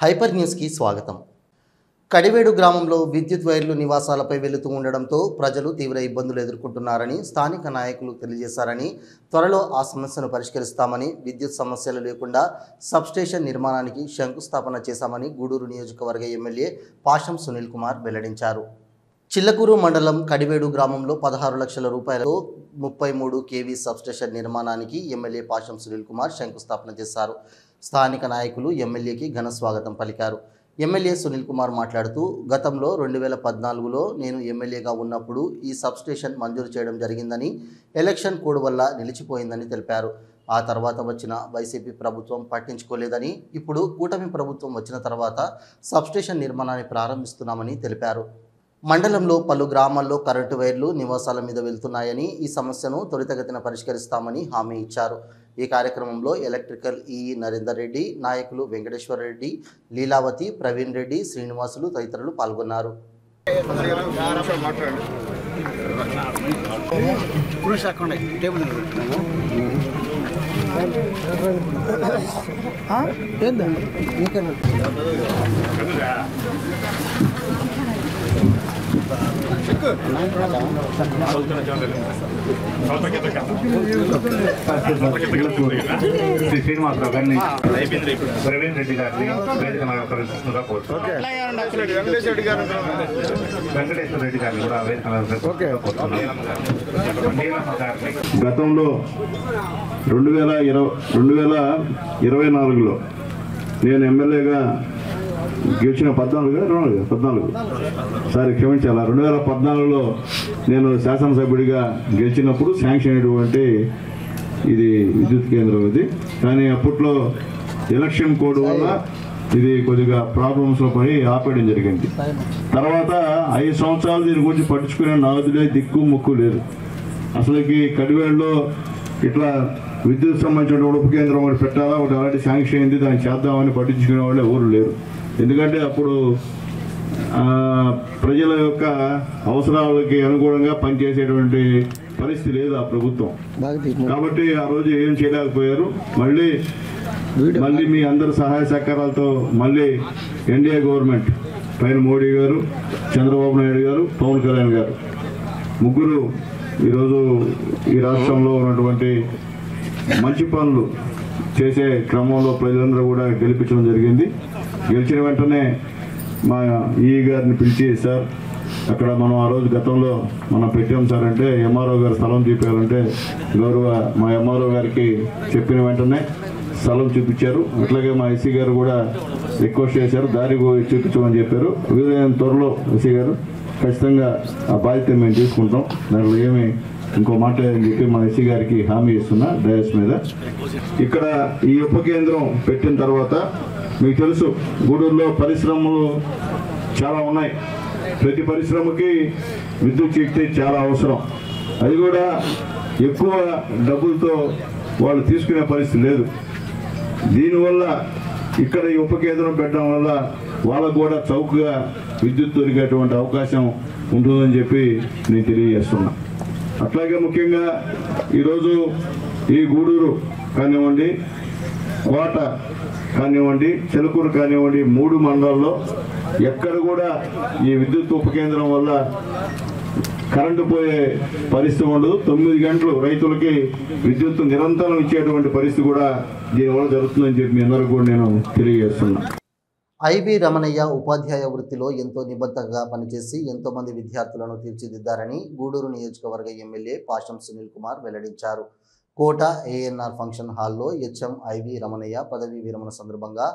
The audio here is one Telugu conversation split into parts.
హైపర్ న్యూస్కి స్వాగతం. కడివేడు గ్రామంలో విద్యుత్ వైర్లు నివాసాలపై వెళుతూ ఉండడంతో ప్రజలు తీవ్ర ఇబ్బందులు ఎదుర్కొంటున్నారని స్థానిక నాయకులు తెలియజేశారని, త్వరలో ఆ సమస్యను పరిష్కరిస్తామని, విద్యుత్ సమస్యలు లేకుండా సబ్స్టేషన్ నిర్మాణానికి శంకుస్థాపన చేశామని గూడూరు నియోజకవర్గ ఎమ్మెల్యే పాషం సునీల్ కుమార్ వెల్లడించారు. చిల్లకూరు మండలం కడివేడు గ్రామంలో 16 లక్షల రూపాయలతో 33 kV సబ్స్టేషన్ నిర్మాణానికి ఎమ్మెల్యే పాషం సునీల్ కుమార్ శంకుస్థాపన చేశారు. స్థానిక నాయకులు ఎమ్మెల్యేకి ఘన స్వాగతం పలికారు. ఎమ్మెల్యే సునీల్ కుమార్ మాట్లాడుతూ, గతంలో 2014లో నేను ఎమ్మెల్యేగా ఉన్నప్పుడు ఈ సబ్స్టేషన్ మంజూరు చేయడం జరిగిందని, ఎలక్షన్ కోడ్ వల్ల నిలిచిపోయిందని తెలిపారు. ఆ తర్వాత వచ్చిన వైసీపీ ప్రభుత్వం పట్టించుకోలేదని, ఇప్పుడు కూటమి ప్రభుత్వం వచ్చిన తర్వాత సబ్స్టేషన్ నిర్మాణాన్ని ప్రారంభిస్తున్నామని తెలిపారు. మండలంలో పలు గ్రామాల్లో కరెంటు వైర్లు నివాసాల మీద వెళ్తున్నాయని, ఈ సమస్యను త్వరితగతిన పరిష్కరిస్తామని హామీ ఇచ్చారు. ఈ కార్యక్రమంలో ఎలక్ట్రికల్ ఈఈ నరేందర్ రెడ్డి, నాయకులు వెంకటేశ్వర రెడ్డి, లీలావతి, ప్రవీణ్ రెడ్డి, శ్రీనివాసులు తదితరులు పాల్గొన్నారు. శ్రీనివాసరావు గారిని, ప్రవీణ్ రెడ్డి గారిని వెంకటేశ్వర రెడ్డి గారిని కూడా గతంలో 2024లో నేను ఎమ్మెల్యేగా గెలిచిన 14 సారీ క్షమించాలా 2014లో నేను శాసనసభ్యుడిగా గెలిచినప్పుడు శాంక్షన్ అయినటువంటి ఇది విద్యుత్ కేంద్రం ఇది. కానీ అప్పట్లో ఎలక్షన్ కోడ్ వల్ల ఇది కొద్దిగా ప్రాబ్లమ్స్లో పడి ఆపేయడం జరిగింది. తర్వాత 5 సంవత్సరాలు దీని గురించి పట్టించుకునే నాదులే దిక్కు ముక్కు లేదు. అసలుకి కడివేడులో ఇట్లా విద్యుత్ సంబంధించిన ఉప కేంద్రం ఒకటి పెట్టాలా, ఒకటి అలాంటి శాంక్షన్ అయింది, దాన్ని చేద్దామని పట్టించుకునే వాళ్ళే ఎవరు లేరు. ఎందుకంటే అప్పుడు ప్రజల యొక్క అవసరాలకి అనుగుణంగా పనిచేసేటువంటి పరిస్థితి లేదు ఆ ప్రభుత్వం. కాబట్టి ఆ రోజు ఏం చేయలేకపోయారు. మళ్ళీ మీ అందరి సహాయ సహకారాలతో మళ్ళీ ఎన్డీఏ గవర్నమెంట్ పైన మోడీ గారు, చంద్రబాబు నాయుడు గారు, పవన్ కళ్యాణ్ గారు ముగ్గురు ఈరోజు ఈ రాష్ట్రంలో ఉన్నటువంటి మంచి పనులు చేసే క్రమంలో ప్రజలందరూ కూడా గెలిపించడం జరిగింది. గెలిచిన వెంటనే మా ఈ గారిని పిలిచి, సార్ అక్కడ మనం ఆ రోజు గతంలో మనం పెట్టాం సార్ అంటే, ఎంఆర్ఓ గారు స్థలం చూపించాలంటే మా ఎంఆర్ఓ గారికి చెప్పిన వెంటనే స్థలం చూపించారు. అట్లాగే మా ఎస్సీ గారు కూడా రిక్వెస్ట్ చేశారు, దారి చూపించమని చెప్పారు. వీలైన త్వరలో ఎస్సీ గారు ఖచ్చితంగా ఆ బాధ్యత మేము తీసుకుంటాం, దాంట్లో ఏమి ఇంకో మాట అని చెప్పి మా ఎస్సీ గారికి హామీ ఇస్తున్నా డయాస్ మీద. ఇక్కడ ఈ ఉప కేంద్రం పెట్టిన తర్వాత మీకు తెలుసు, గూడూరులో పరిశ్రమలు చాలా ఉన్నాయి. ప్రతి పరిశ్రమకి విద్యుత్ శక్తి చాలా అవసరం. అది కూడా ఎక్కువ డబ్బులతో వాళ్ళు తీసుకునే పరిస్థితి లేదు. దీనివల్ల ఇక్కడ ఈ ఉప కేంద్రం పెట్టడం వల్ల వాళ్ళకు కూడా చౌకగా విద్యుత్ దొరికేటువంటి అవకాశం ఉంటుందని చెప్పి నేను తెలియజేస్తున్నా. అట్లాగే ముఖ్యంగా ఈరోజు ఈ గూడూరు కానివ్వండి, కోట కానివ్వండి, చిలకూరు కానివ్వండి, 3 మండలాల్లో ఎక్కడ కూడా ఈ విద్యుత్ ఉప కేంద్రం వల్ల కరెంటు పోయే పరిస్థితి ఉండదు. 9 గంటలు రైతులకి విద్యుత్ నిరంతరం ఇచ్చేటువంటి పరిస్థితి కూడా దీనివల్ల జరుగుతుందని చెప్పి మీ అందరూ కూడా నేను తెలియజేస్తున్నా. ఐవి రమణయ్య ఉపాధ్యాయ వృత్తిలో ఎంతో నిబద్ధంగా పనిచేసి ఎంతో మంది విద్యార్థులను తీర్చిదిద్దారని గూడూరు నియోజకవర్గ ఎమ్మెల్యే పాషం సునీల్ కుమార్ వెల్లడించారు. కోట ఏఎన్ఆర్ ఫంక్షన్ హాల్లో హెచ్ఎం ఐవి రమణయ్య పదవీ విరమణ సందర్భంగా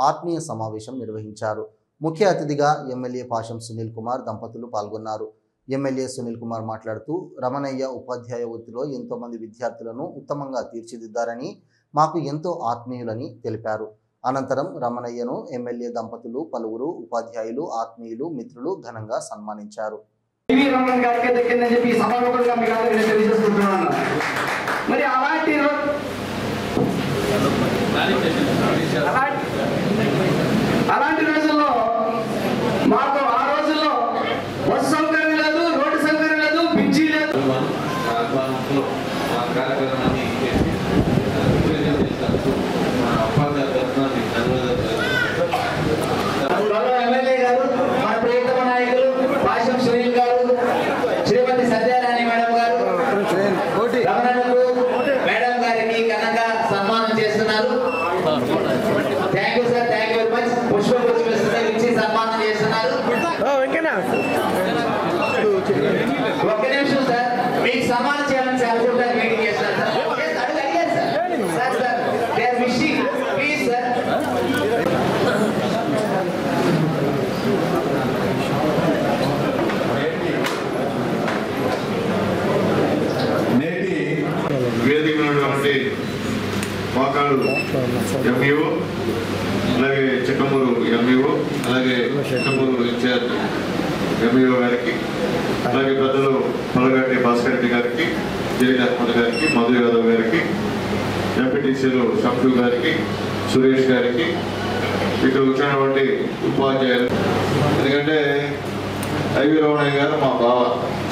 ఆత్మీయ సమావేశం నిర్వహించారు. ముఖ్య అతిథిగా ఎమ్మెల్యే పాషం సునీల్ కుమార్ దంపతులు పాల్గొన్నారు. ఎమ్మెల్యే సునీల్ కుమార్ మాట్లాడుతూ, రమణయ్య ఉపాధ్యాయ వృత్తిలో ఎంతో మంది విద్యార్థులను ఉత్తమంగా తీర్చిదిద్దారని, మాకు ఎంతో ఆత్మీయులని తెలిపారు. అనంతరం రమణయ్యను ఎమ్మెల్యే దంపతులు, పలువురు ఉపాధ్యాయులు, ఆత్మీయులు, మిత్రులు ఘనంగా సన్మానించారు. అలాంటి రోజుల్లో మాకు ఆ రోజుల్లో బస్సు సౌకర్యం లేదు, రోడ్డు సౌకర్యం లేదు, బ్రిడ్జి లేదు. రమణకు మేడం గారికి ఘనంగా సన్మానం చేస్తున్నారు. Thank you sir, thank you very much. పుష్పగుచ్చం ఇచ్చి సన్మానం చేస్తున్నారు. ఒక్క నిమిషం సార్, మీకు సన్మానం చేయాలని సార్ కూడా మీటింగ్ చేస్తున్నారు సార్. అడిగారు sir. Sir they are wishing, please sir. వేదిక ఉన్నటువంటి వాకాడు ఎంఈఓ, అలాగే చిక్కమూరు ఎంఈఓ, అలాగే చిక్కమూరు ఇన్ఛార్జ్ ఎంఈఓ గారికి, అలాగే పెద్దలు పొలగడ్డి భాస్కర్ రెడ్డి గారికి, జైన్ అహ్మద్ గారికి, మధు యాదవ్ గారికి, ఎంపీటీసీలు షంఫు గారికి, సురేష్ గారికి, ఇక్కడ వచ్చినటువంటి ఉపాధ్యాయులు. ఎందుకంటే ఐవి రమణయ్య గారు మా బావ,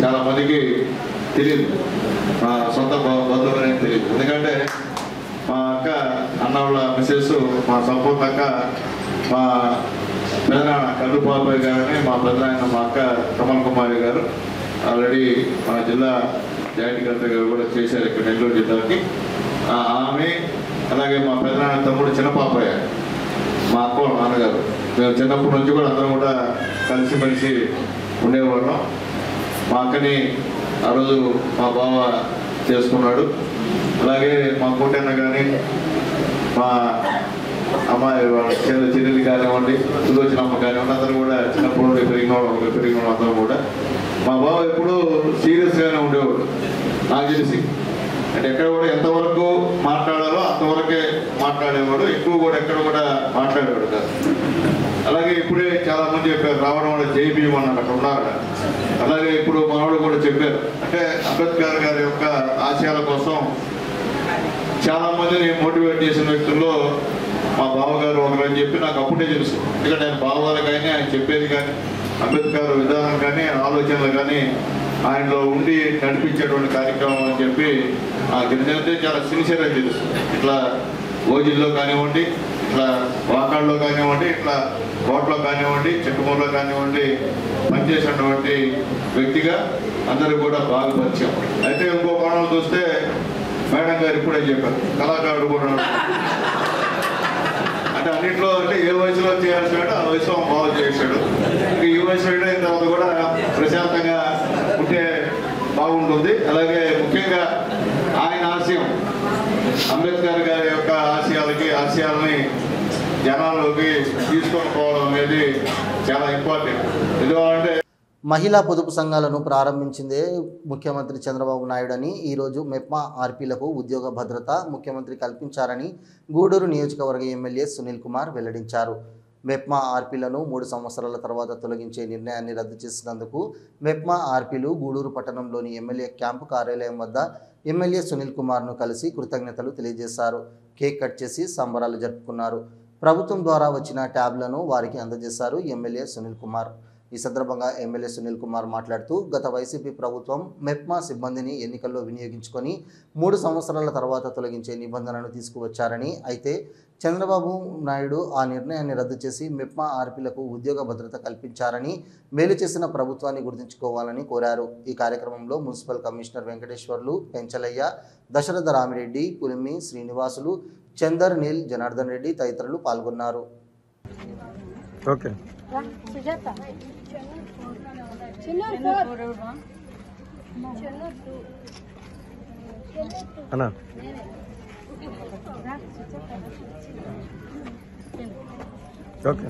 చాలా మందికి తెలియదు, మా సొంత బంధువులు అనేది తెలియదు. ఎందుకంటే మా అక్క అన్నవాళ్ళ మిసెస్, మా సంపూర్ణ అక్క, మా పెదనాన్న కల్లు బాబాయ్ గారని, మా పెదనాయన మా అక్క కమల్ కుమారి గారు ఆల్రెడీ మన జిల్లా జాయింట్ కలెక్టర్ కూడా చేశారు ఇక్కడ నెల్లూరు జిల్లాకి. ఆమె అలాగే మా పెదనాన్న తమ్ముడు చిన్న పాపయ్య, మా అక్క వాళ్ళ నాన్నగారు. మేము చిన్నప్పటి నుంచి కూడా అందరం కూడా కలిసిమెలిసి ఉండేవాళ్ళం. మా అక్కని ఆ రోజు మా బావ చేసుకున్నాడు. అలాగే మా కోటన్న కానీ, మా అమ్మాయి వాళ్ళ చెల్లెలు కానివ్వండి, సులోచనమ్మ కానివ్వండి, అందరూ కూడా చిన్నప్పుడు పెరిగిన అందరూ కూడా. మా బావ ఎప్పుడూ సీరియస్గానే ఉండేవాడు నాకు తెలిసి. అంటే ఎక్కడ కూడా ఎంతవరకు మాట్లాడాలో అంతవరకే మాట్లాడేవాడు, ఎక్కువ కూడా ఎక్కడ కూడా మాట్లాడేవాడు కాదు. అలాగే ఇప్పుడే చాలా మంది చెప్పారు, రావడం వల్ల జైబీఎం అన్నారు, అక్కడ ఉన్నారు. అలాగే ఇప్పుడు మనవాడు కూడా చెప్పారు, అంటే అంబేద్కర్ గారి యొక్క ఆశయాల కోసం చాలా మందిని మోటివేట్ చేసిన వ్యక్తుల్లో మా బావగారు ఒకరని చెప్పి నాకు అప్పుడే తెలుసు. ఎందుకంటే ఆయన బావగారు కానీ, ఆయన చెప్పేది కానీ, అంబేద్కర్ విధానం కానీ, ఆలోచనలు కానీ ఆయనలో ఉండి నడిపించేటువంటి కార్యక్రమం అని చెప్పి నాకు ఎందుకంటే చాలా సిన్సియర్గా తెలుసు. ఇట్లా ఓజిల్లో కానివ్వండి, ఇట్లా వాకాళ్ళలో కానివ్వండి, ఇట్లా కోటలో కానివ్వండి, చిక్కమూరులో కానివ్వండి పనిచేసినటువంటి వ్యక్తిగా అందరూ కూడా బాగా పరిచయం. అయితే ఇంకో కోణం చూస్తే మేడం గారు ఇప్పుడే చెప్పారు, కళాకారుడు కూడా అంటే అన్నింటిలో అంటే ఏ వయసులో చేయాల్సిన ఆ వయసులో బాగా చేశాడు. ఈ వయసు అయిన తర్వాత కూడా ప్రశాంతంగా ఉంటే బాగుంటుంది. అలాగే ముఖ్యంగా ఆయన ఆశయం, అంబేద్కర్ గారి యొక్క ఆశయాలని జనాల్లోకి తీసుకొని పోవడం అనేది చాలా ఇంపార్టెంట్. ఎందుకంటే మహిళా పొదుపు సంఘాలను ప్రారంభించిందే ముఖ్యమంత్రి చంద్రబాబు నాయుడు అని ఈరోజు మెప్మా ఆర్పీలకు ఉద్యోగ భద్రత ముఖ్యమంత్రి కల్పించారని గూడూరు నియోజకవర్గ ఎమ్మెల్యే సునీల్ కుమార్ వెల్లడించారు. మెప్మా ఆర్పీలను 3 సంవత్సరాల తర్వాత తొలగించే నిర్ణయాన్ని రద్దు చేసినందుకు మెప్మా ఆర్పీలు గూడూరు పట్టణంలోని ఎమ్మెల్యే క్యాంపు కార్యాలయం వద్ద ఎమ్మెల్యే సునీల్ కుమార్ను కలిసి కృతజ్ఞతలు తెలియజేశారు. కేక్ కట్ చేసి సంబరాలు జరుపుకున్నారు. ప్రభుత్వం ద్వారా వచ్చిన ట్యాబ్లను వారికి అందజేశారు ఎమ్మెల్యే సునీల్ కుమార్. ఈ సందర్భంగా ఎమ్మెల్యే సునీల్ కుమార్ మాట్లాడుతూ గత వైసీపీ ప్రభుత్వం మెప్మా సిబ్బందిని ఎన్నికల్లో వినియోగించుకొని 3 సంవత్సరాల తర్వాత తొలగించే నిబంధనను తీసుకువచ్చారని, అయితే చంద్రబాబు నాయుడు ఆ నిర్ణయాన్ని రద్దు చేసి మెప్మా ఆర్పీలకు ఉద్యోగ భద్రత కల్పించారని, మేలు చేసిన ప్రభుత్వాన్ని గుర్తుంచుకోవాలని కోరారు. ఈ కార్యక్రమంలో మున్సిపల్ కమిషనర్ వెంకటేశ్వర్లు, పెంచలయ్య, దశరథ రామిరెడ్డి, పులిమి శ్రీనివాసులు, చందర్, నీల్, జనార్దన్ రెడ్డి తదితరులు పాల్గొన్నారు. ఓకే అన్నా okay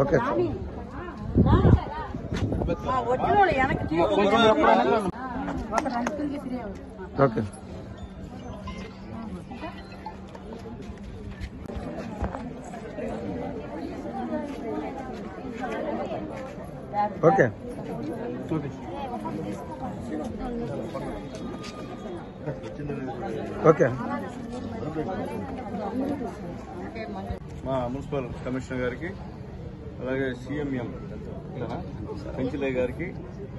okay okay okay okay మా మున్సిపల్ కమిషనర్ గారికి, అలాగే సిఎంఎం పెంచిలయ్య గారికి,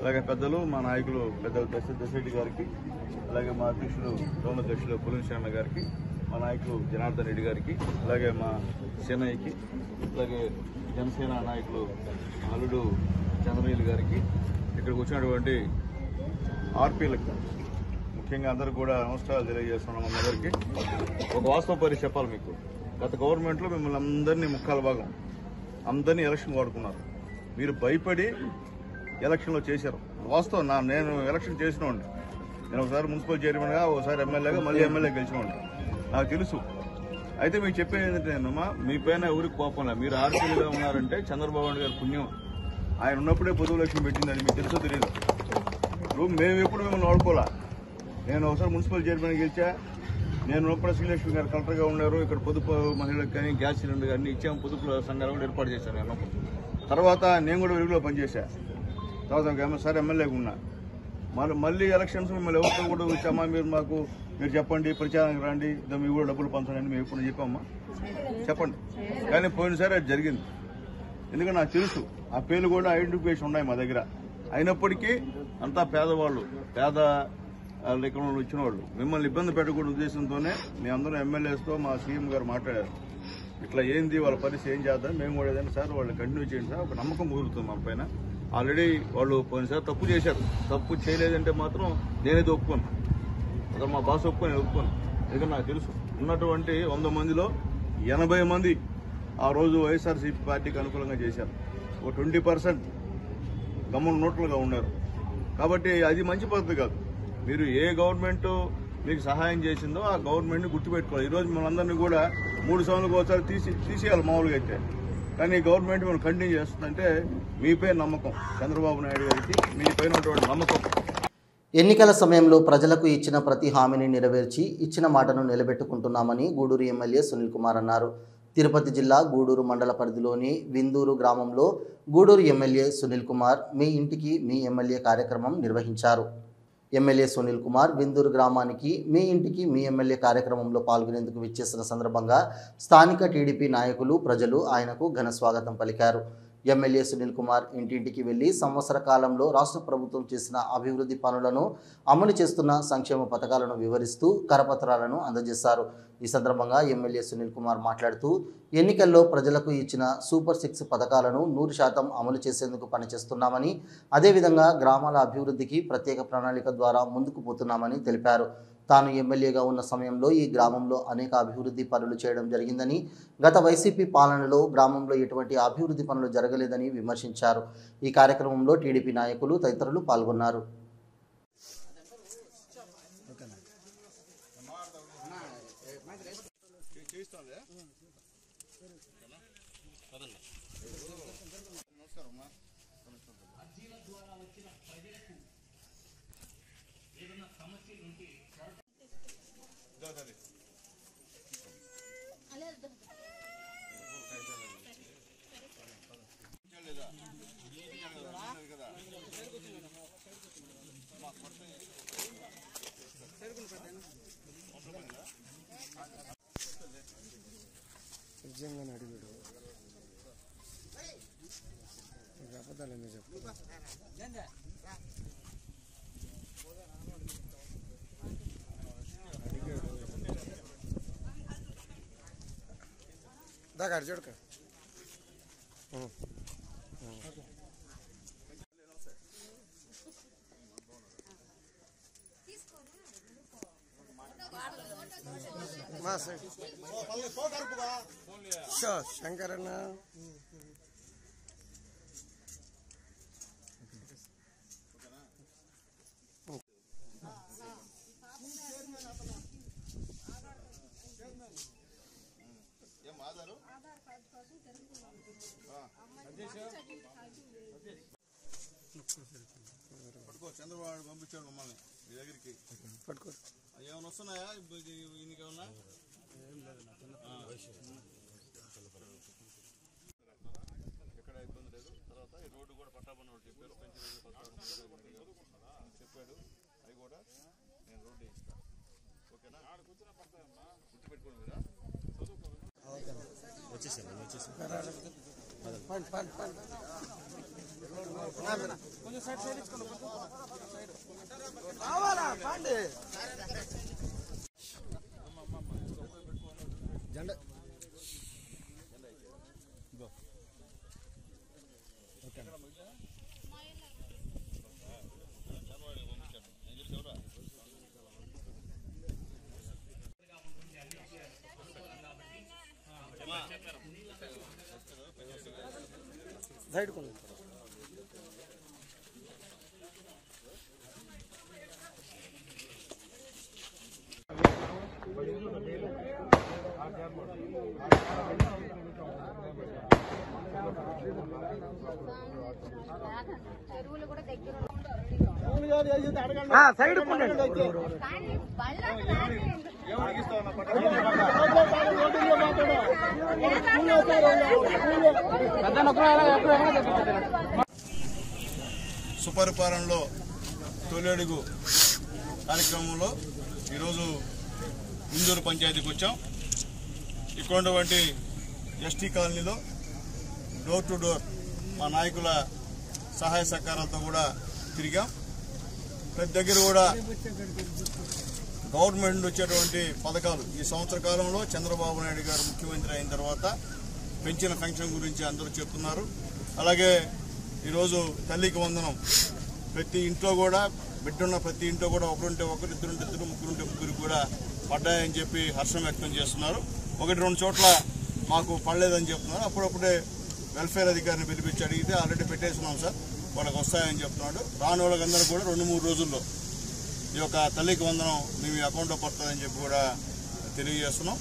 అలాగే పెద్దలు మా నాయకులు పెద్దలు దశరెడ్డి గారికి, అలాగే మా అధ్యక్షులు గౌరవ అధ్యక్షులు పులిశరణ గారికి, మా నాయకులు జనార్దన్ రెడ్డి గారికి, అలాగే మా సేనయ్యకి, అలాగే జనసేన నాయకులు అల్లుడు చంద్రవేలు గారికి, ఇక్కడికి వచ్చినటువంటి ఆర్పీలకు ముఖ్యంగా అందరికి కూడా నమస్కారాలు తెలియజేస్తున్నాం. అందరికీ ఒక వాస్తవ పరిస్థితి చెప్పాలి మీకు. గత గవర్నమెంట్లో మిమ్మల్ని అందరినీ ముక్కాల భాగం అందరినీ ఎలక్షన్ వాడుకున్నారు. మీరు భయపడి ఎలక్షన్లో చేశారు. వాస్తవం నేను ఎలక్షన్ చేసినోండి. నేను ఒకసారి మున్సిపల్ చైర్మన్గా, ఒకసారి ఎమ్మెల్యేగా, మళ్ళీ ఎమ్మెల్యే గెలిచినోండి. నాకు తెలుసు. అయితే మీకు చెప్పేది ఏంటంటే, నేనమ్మా మీ పైన ఎవరికి కోపంలా. మీరు ఆర్పీలుగా ఉన్నారంటే చంద్రబాబు నాయుడు గారి పుణ్యం. ఆయన ఉన్నప్పుడే పొదుపు లక్ష్యం పెట్టింది. అది మీకు తెలుసో తెలియదు. ఇప్పుడు మేము ఎప్పుడు మిమ్మల్ని వాడుకోవాలా. నేను ఒకసారి మున్సిపల్ చైర్మన్ గెలిచా. నేను ఉన్నప్పుడు శ్రీలక్ష్మి గారు కలెక్టర్గా ఉన్నారు. ఇక్కడ పొదుపు మహిళలకు కానీ గ్యాస్ సిలిండర్ కానీ ఇచ్చాము. పొదుపు సంఘాలు కూడా ఏర్పాటు చేశాను నేను. తర్వాత నేను కూడా వెలుగులో పనిచేశా. తర్వాత సార్ ఎమ్మెల్యేగా ఉన్నా. మళ్ళీ ఎలక్షన్స్ మిమ్మల్ని ఎవరితో కూడా వచ్చామా, మీరు చెప్పండి, ప్రచారానికి రండి, మీ కూడా డబ్బులు పంచండి అని మేము ఎప్పుడు చెప్పామా? చెప్పండి. కానీ పోయినసారి అది జరిగింది. ఎందుకంటే నాకు తెలుసు ఆ పేర్లు కూడా ఐడెంటిఫికేషన్ ఉన్నాయి మా దగ్గర. అయినప్పటికీ అంతా పేదవాళ్ళు, పేద లెక్కలు ఇచ్చిన వాళ్ళు. మిమ్మల్ని ఇబ్బంది పెట్టకూడదు ఉద్దేశంతోనే మీ అందరూ ఎమ్మెల్యేస్తో మా సీఎం గారు మాట్లాడారు. ఇట్లా ఏంది వాళ్ళ పరిస్థితి, ఏం చేద్దాం, మేము కూడా ఏదైనా సార్ వాళ్ళు కంటిన్యూ చేయండి సార్, ఒక నమ్మకం కుదురుతుంది మా పైన. ఆల్రెడీ వాళ్ళు పోయినసారి తప్పు చేశారు. తప్పు చేయలేదంటే మాత్రం నేనేది ఒప్పుకోను. అసలు మా బాస్ ఒప్పుకోను. ఎందుకంటే నాకు తెలుసు ఉన్నటువంటి 100 మందిలో 80 మంది ఆ రోజు వైఎస్ఆర్సీపీ పార్టీకి అనుకూలంగా చేశారు. ఒక 20% గమ్మున నోట్లుగా ఉన్నారు. కాబట్టి అది మంచి పద్ధతి కాదు. మీరు ఏ గవర్నమెంట్ మీకు సహాయం చేసిందో ఆ గవర్నమెంట్ని గుర్తుపెట్టుకోవాలి. ఈరోజు మనందరినీ కూడా 3 సంవత్సరాలకు ఒకసారి తీసేయాలి మామూలుగా అయితే. కానీ గవర్నమెంట్ మనం కంటిన్యూ చేస్తుందంటే మీపై నమ్మకం, చంద్రబాబు నాయుడు గారికి మీపైన ఉన్నటువంటి నమ్మకం. ఎన్నికల సమయంలో ప్రజలకు ఇచ్చిన ప్రతి హామీని నెరవేర్చి ఇచ్చిన మాటను నిలబెట్టుకుంటున్నామని గూడూరు ఎమ్మెల్యే సునీల్ కుమార్ అన్నారు. తిరుపతి జిల్లా గూడూరు మండల పరిధిలోని విందూరు గ్రామంలో గూడూరు ఎమ్మెల్యే సునీల్ కుమార్ మీ ఇంటికి మీ ఎమ్మెల్యే కార్యక్రమం నిర్వహించారు. ఎమ్మెల్యే సునీల్ కుమార్ విందూరు గ్రామానికి మీ ఇంటికి మీ ఎమ్మెల్యే కార్యక్రమంలో పాల్గొనేందుకు విచ్చేసిన సందర్భంగా స్థానిక టీడీపీ నాయకులు, ప్రజలు ఆయనకు ఘన స్వాగతం పలికారు. ఎమ్మెల్యే సునీల్ కుమార్ ఇంటింటికి వెళ్లి సంవత్సర కాలంలో రాష్ట్ర ప్రభుత్వం చేసిన అభివృద్ధి పనులను, అమలు చేస్తున్న సంక్షేమ పథకాలను వివరిస్తూ కరపత్రాలను అందజేశారు. ఈ సందర్భంగా ఎమ్మెల్యే సునీల్ కుమార్ మాట్లాడుతూ ఎన్నికల్లో ప్రజలకు ఇచ్చిన సూపర్ 6 పథకాలను 100% అమలు చేసేందుకు పనిచేస్తున్నామని, అదేవిధంగా గ్రామాల అభివృద్ధికి ప్రత్యేక ప్రణాళిక ద్వారా ముందుకు పోతున్నామని తెలిపారు. తాను ఎమ్మెల్యేగా ఉన్న సమయంలో ఈ గ్రామంలో అనేక అభివృద్ధి పనులు చేయడం జరిగిందని, గత వైసీపీ పాలనలో గ్రామంలో ఎటువంటి అభివృద్ధి పనులు జరగలేదని విమర్శించారు. ఈ కార్యక్రమంలో టీడీపీ నాయకులు తదితరులు పాల్గొన్నారు. నిజంగానే అడిగాడు అబద్ధాలు చెప్పు. దాకా చూడక శంకరన్న పట్టుకో, చంద్రబాబు పంపించాడు మమ్మల్ని మీ దగ్గరికి. పట్టుకో. ఏమైనా వస్తున్నాయా ఇంకేమన్నా? ఎక్కడ ఇబ్బంది లేదు. చెప్పాడు అవి కూడా నేను రోడ్డు వేయిస్తాను. ఓకేనా? గుర్తుపెట్టుకోండి మీరు. కొంచెం సైడ్ ఇచ్చుకోండి. రావాలా పండి జెండా సైడ్ కొంచెం సైడ్ సుపరిపాలనలో తొలి అడుగు కార్యక్రమంలో ఈరోజు ఇందూరు పంచాయతీకి వచ్చాం. ఇక్కడ ఉన్నటువంటి ఎస్టీ కాలనీలో డోర్ టు డోర్ మా నాయకుల సహాయ సహకారాలతో కూడా తిరిగాం. ప్రతి దగ్గర కూడా గవర్నమెంట్ నుండి వచ్చేటువంటి పథకాలు ఈ సంవత్సర కాలంలో చంద్రబాబు నాయుడు గారు ముఖ్యమంత్రి అయిన తర్వాత పెంచిన పెన్షన్ గురించి అందరూ చెప్తున్నారు. అలాగే ఈరోజు తల్లికి వందనం ప్రతి ఇంట్లో కూడా బిడ్డున్న ప్రతి ఇంట్లో కూడా ఒకరుంటే ఒకరు, ఇద్దరుంటే ఇద్దరు, ముగ్గురుంటే ముగ్గురు కూడా పడ్డాయని చెప్పి హర్షం వ్యక్తం చేస్తున్నారు. 1-2 చోట్ల మాకు పడలేదని చెప్తున్నారు. అప్పుడప్పుడే వెల్ఫేర్ అధికారిని పిలిపించి అడిగితే ఆల్రెడీ పెట్టేస్తున్నాం సార్, వాళ్ళకి వస్తాయని చెప్తున్నాడు. రాని వాళ్ళకందరూ కూడా 2-3 రోజుల్లో ఈ యొక్క తల్లికి వందనం మీ అకౌంట్లో పడుతుందని చెప్పి కూడా తెలియజేస్తున్నాం.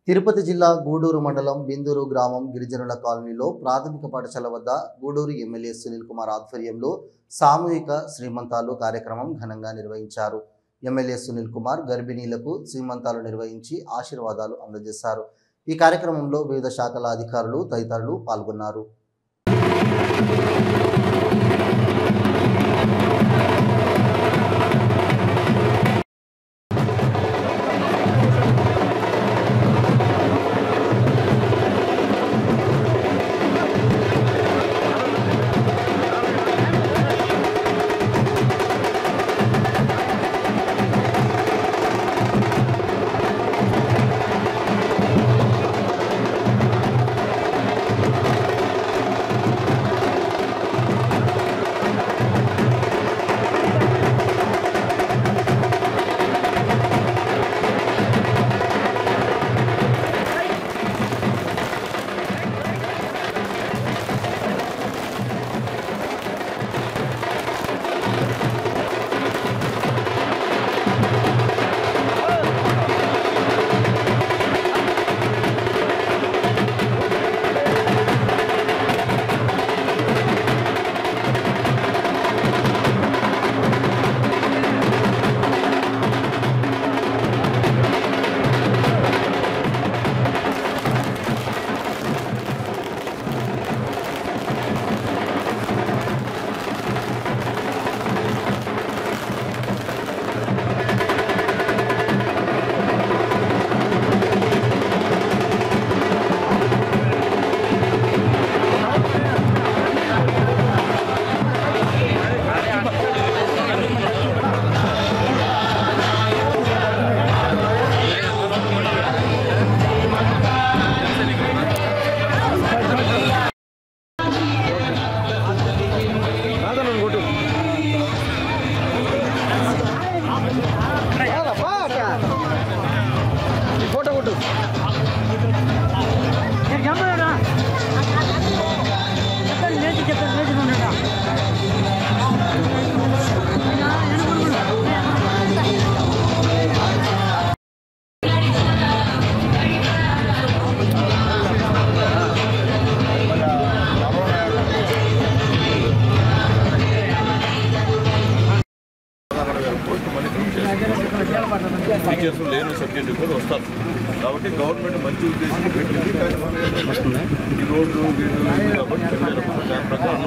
తిరుపతి జిల్లా గూడూరు మండలం బిందూరు గ్రామం గిరిజనుల కాలనీలో ప్రాథమిక పాఠశాల వద్ద గూడూరు ఎమ్మెల్యే సునీల్ కుమార్ ఆధ్వర్యంలో సామూహిక శ్రీమంతాలు కార్యక్రమం ఘనంగా నిర్వహించారు. ఎమ్మెల్యే సునీల్ కుమార్ గర్భిణీలకు శ్రీమంతాలు నిర్వహించి ఆశీర్వాదాలు అందజేశారు. ఈ కార్యక్రమంలో వివిధ శాఖల అధికారులు తదితరులు పాల్గొన్నారు. టీచర్స్ లేని సబ్జెక్టు కూడా వస్తారు కాబట్టి గవర్నమెంట్ మంచి ఉద్దేశం పెట్టింది. కానీ ఈ రోడ్లు కాబట్టి దాని ప్రకారం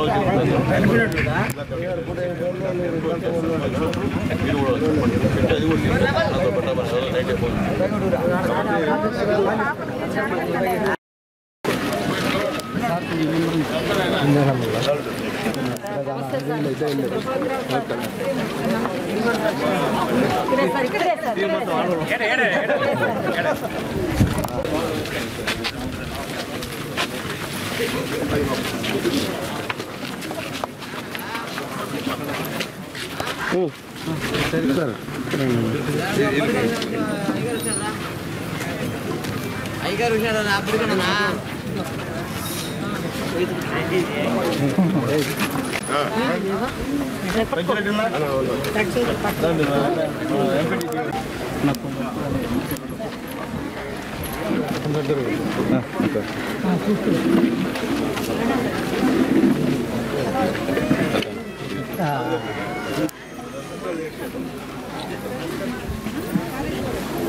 అయ్యగారు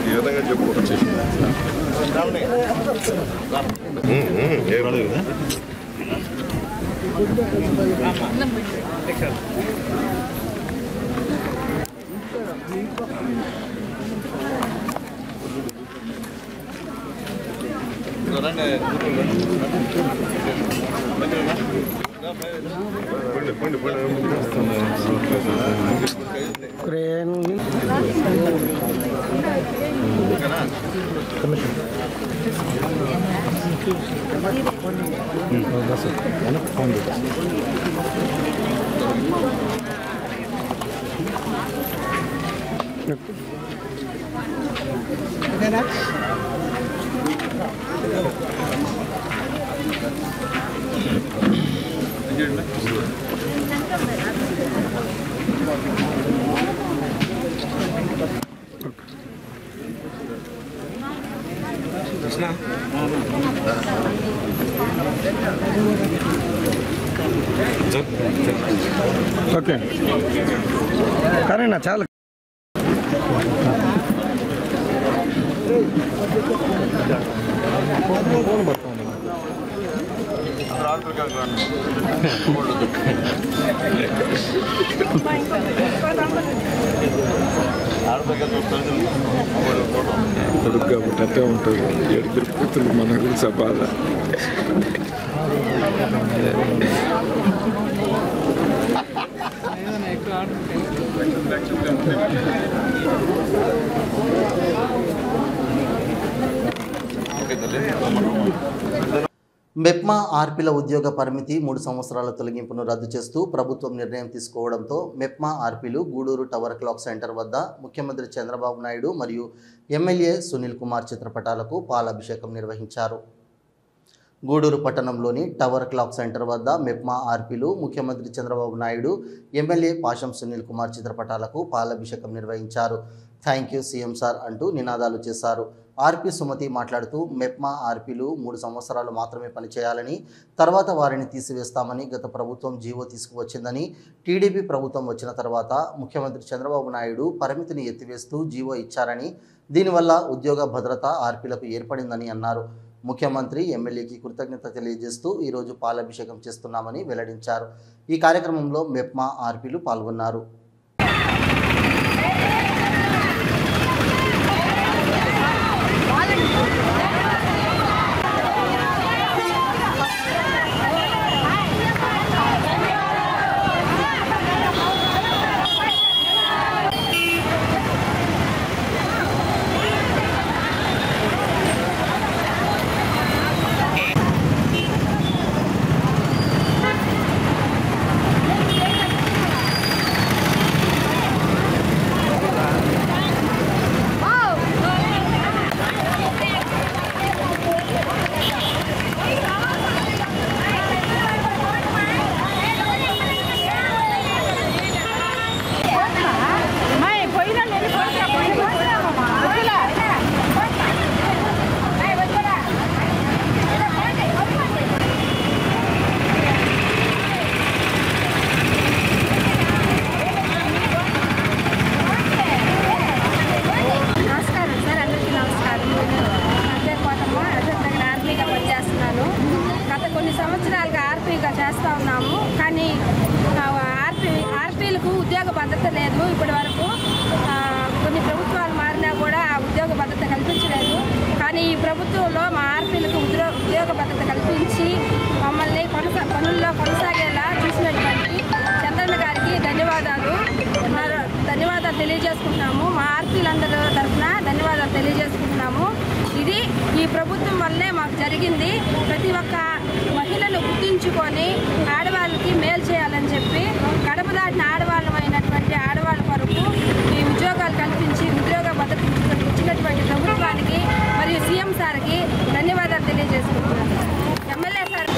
ఈ విధంగా చెప్పు వచ్చేసి ఓకే కరేనా చాలా కొడుకు కాబట్టి అట్టే ఉంటుంది ఎడుగురు కూతురు మన గురించి బాధ మెప్మా ఆర్పీల ఉద్యోగ పరిమితి 3 సంవత్సరాల తొలగింపును రద్దు చేస్తూ ప్రభుత్వం నిర్ణయం తీసుకోవడంతో మెప్మా ఆర్పీలు గూడూరు టవర్ క్లాక్ సెంటర్ వద్ద ముఖ్యమంత్రి చంద్రబాబు నాయుడు మరియు ఎమ్మెల్యే సునీల్ కుమార్ చిత్రపటాలకు పాలాభిషేకం నిర్వహించారు. గూడూరు పట్టణంలోని టవర్ క్లాక్ సెంటర్ వద్ద మెప్మా ఆర్పీలు ముఖ్యమంత్రి చంద్రబాబు నాయుడు ఎమ్మెల్యే పాషం సునీల్ కుమార్ చిత్రపటాలకు పాలాభిషేకం నిర్వహించారు. థ్యాంక్ యూ సీఎం సార్ అంటూ నినాదాలు చేశారు. ఆర్పీ సుమతి మాట్లాడుతూ మెప్మా ఆర్పీలు 3 సంవత్సరాలు మాత్రమే పనిచేయాలని, తర్వాత వారిని తీసివేస్తామని గత ప్రభుత్వం జీవో తీసుకువచ్చిందని, టీడీపీ ప్రభుత్వం వచ్చిన తర్వాత ముఖ్యమంత్రి చంద్రబాబు నాయుడు పరిమితిని ఎత్తివేస్తూ జీవో ఇచ్చారని, దీనివల్ల ఉద్యోగ భద్రత ఆర్పీలకు ఏర్పడిందని అన్నారు. ముఖ్యమంత్రి ఎమ్మెల్యేకి కృతజ్ఞత తెలియజేస్తూ ఈరోజు పాలాభిషేకం చేస్తున్నామని వెల్లడించారు. ఈ కార్యక్రమంలో మెప్మా ఆర్పీలు పాల్గొన్నారు. మహిళలకు ఉద్యోగ భద్రత లేదు. ఇప్పటి వరకు కొన్ని ప్రభుత్వాలు మారినా కూడా ఉద్యోగ భద్రత కల్పించలేదు. కానీ ఈ ప్రభుత్వంలో మా ఆర్పీలకు ఉద్యోగ భద్రత కల్పించి మమ్మల్ని పనుల్లో కొనసాగేలా చూసినటువంటి చంద్రన్న గారికి ధన్యవాదాలు తెలియజేసుకుంటున్నాము. మా ఆర్పీలందరూ తరఫున ధన్యవాదాలు తెలియజేసుకుంటున్నాము. ఇది ఈ ప్రభుత్వం వల్లే మాకు జరిగింది. ప్రతి ఒక్క మహిళను గుర్తించుకొని ఆడవాళ్ళకి మేలు చేయాలని చెప్పి గడప దాటిన ఆడవాళ్ళమైనటువంటి ఆడవాళ్ళ కొరకు ఈ ఉద్యోగాలు కల్పించి ఉద్యోగ భద్రత ఇచ్చినటువంటి ప్రభుత్వానికి మరియు సీఎం సార్కి ధన్యవాదాలు తెలియజేసుకుంటున్నాను. ఎమ్మెల్యే సార్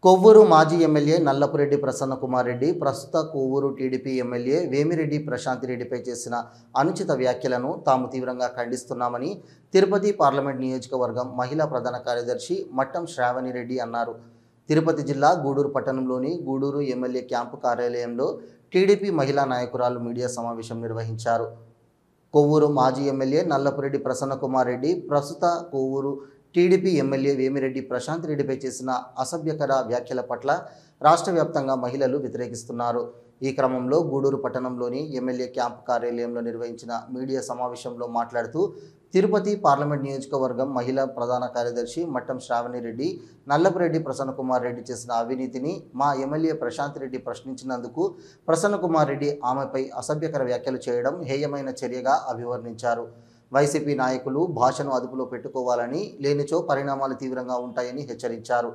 కొవ్వూరు మాజీ ఎమ్మెల్యే నల్లపురెడ్డి ప్రసన్నకుమార్ రెడ్డి ప్రస్తుత కొవ్వూరు టీడీపీ ఎమ్మెల్యే వేమిరెడ్డి ప్రశాంత్ రెడ్డిపై చేసిన అనుచిత వ్యాఖ్యలను తాము తీవ్రంగా ఖండిస్తున్నామని తిరుపతి పార్లమెంట్ నియోజకవర్గం మహిళా ప్రధాన కార్యదర్శి మట్టం శ్రావణి రెడ్డి అన్నారు. తిరుపతి జిల్లా గూడూరు పట్టణంలోని గూడూరు ఎమ్మెల్యే క్యాంపు కార్యాలయంలో టీడీపీ మహిళా నాయకురాలు మీడియా సమావేశం నిర్వహించారు. కొవ్వూరు మాజీ ఎమ్మెల్యే నల్లపురెడ్డి ప్రసన్నకుమార్ రెడ్డి ప్రస్తుత కొవ్వూరు టీడీపీ ఎమ్మెల్యే వేమిరెడ్డి ప్రశాంత్ రెడ్డిపై చేసిన అసభ్యకర వ్యాఖ్యల పట్ల రాష్ట్ర వ్యాప్తంగా మహిళలు వ్యతిరేకిస్తున్నారు. ఈ క్రమంలో గూడూరు పట్టణంలోని ఎమ్మెల్యే క్యాంపు కార్యాలయంలో నిర్వహించిన మీడియా సమావేశంలో మాట్లాడుతూ తిరుపతి పార్లమెంట్ నియోజకవర్గం మహిళా ప్రధాన కార్యదర్శి మట్టం శ్రావణి రెడ్డి నల్లపురెడ్డి ప్రసన్నకుమార్ రెడ్డి చేసిన అవినీతిని మా ఎమ్మెల్యే ప్రశాంత్ రెడ్డి ప్రశ్నించినందుకు ప్రసన్నకుమార్ రెడ్డి ఆమెపై అసభ్యకర వ్యాఖ్యలు చేయడం హేయమైన చర్యగా అభివర్ణించారు. వైసీపీ నాయకులు భాషను అదుపులో పెట్టుకోవాలని, లేనిచో పరిణామాలు తీవ్రంగా ఉంటాయని హెచ్చరించారు.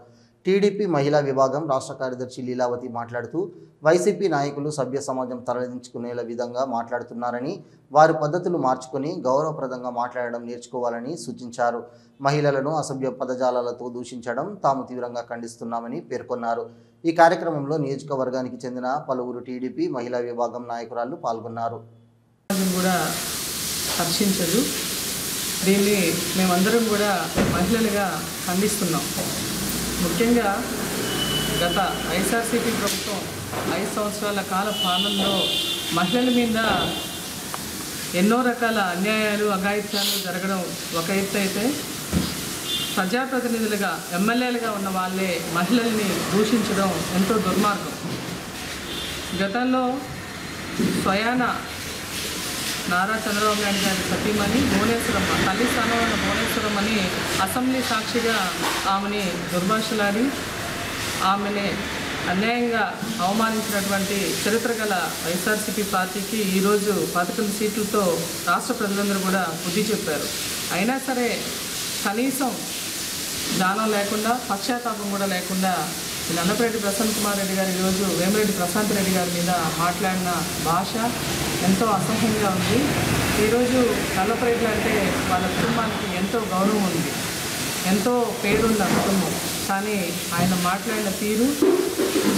టీడీపీ మహిళా విభాగం రాష్ట్ర కార్యదర్శి లీలావతి మాట్లాడుతూ వైసీపీ నాయకులు సభ్య సమాజం తరలించుకునేలా విధంగా మాట్లాడుతున్నారని, వారి పద్ధతులు మార్చుకొని గౌరవప్రదంగా మాట్లాడడం నేర్చుకోవాలని సూచించారు. మహిళలను అసభ్య పదజాలాలతో దూషించడం తాము తీవ్రంగా ఖండిస్తున్నామని పేర్కొన్నారు. ఈ కార్యక్రమంలో నియోజకవర్గానికి చెందిన పలువురు టీడీపీ మహిళా విభాగం నాయకురాలు పాల్గొన్నారు. హర్షించదు. దీన్ని మేమందరం కూడా మహిళలుగా ఖండిస్తున్నాం. ముఖ్యంగా గత వైఎస్ఆర్సీపీ ప్రభుత్వం 5 సంవత్సరాల కాల పాలనలో మహిళల మీద ఎన్నో రకాల అన్యాయాలు అఘాయిత్యాలు జరగడం ఒక ఎత్తు అయితే, ప్రజాప్రతినిధులుగా ఎమ్మెల్యేలుగా ఉన్న వాళ్ళే మహిళల్ని దూషించడం ఎంతో దుర్మార్గం. గతంలో స్వయాన నారా చంద్రబాబు నాయుడు గారి సతీమణి భువనేశ్వరమ్మ, తల్లి స్థానంలో ఉన్న భువనేశ్వరమ్మని అసెంబ్లీ సాక్షిగా ఆమెని దుర్భాషలాడి ఆమెని అన్యాయంగా అవమానించినటువంటి చరిత్ర గల వైఎస్ఆర్సీపీ పార్టీకి ఈరోజు 11 సీట్లతో రాష్ట్ర ప్రజలందరూ కూడా బుద్ధి చెప్పారు. అయినా సరే కనీసం దానం లేకుండా, పశ్చాత్తాపం కూడా లేకుండా నల్లపురెడ్డి ప్రసన్నకుమార్ రెడ్డి గారు ఈరోజు వేమిరెడ్డి ప్రశాంత్ రెడ్డి గారి మీద మాట్లాడిన భాష ఎంతో అసహ్యంగా ఉంది. ఈరోజు నల్లపురెడ్డి అంటే వాళ్ళ కుటుంబానికి ఎంతో గౌరవం ఉంది, ఎంతో పేరున్న కుటుంబం. కానీ ఆయన మాట్లాడిన తీరు,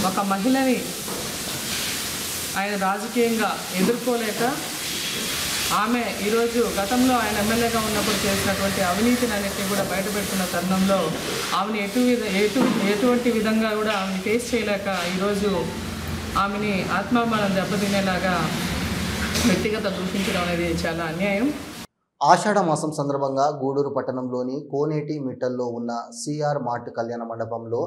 ఒక మహిళని ఆయన రాజకీయంగా ఎదుర్కోలేక ఆమె ఈరోజు గతంలో ఆయన ఎమ్మెల్యేగా ఉన్నప్పుడు చేసినటువంటి అవినీతిని అన్నింటినీ కూడా బయటపెడుతున్న తరుణంలో ఆమెను ఎటువంటి విధంగా కూడా ఆమెను ఫేస్ చేయలేక ఈరోజు ఆమెని ఆత్మాభిమానం దెబ్బతినేలాగా వ్యక్తిగత దూషించడం అనేది చాలా అన్యాయం. ఆషాఢ మాసం సందర్భంగా గూడూరు పట్టణంలోని కోనేటి మిట్టల్లో ఉన్న సిఆర్ మార్ట్ కళ్యాణ మండపంలో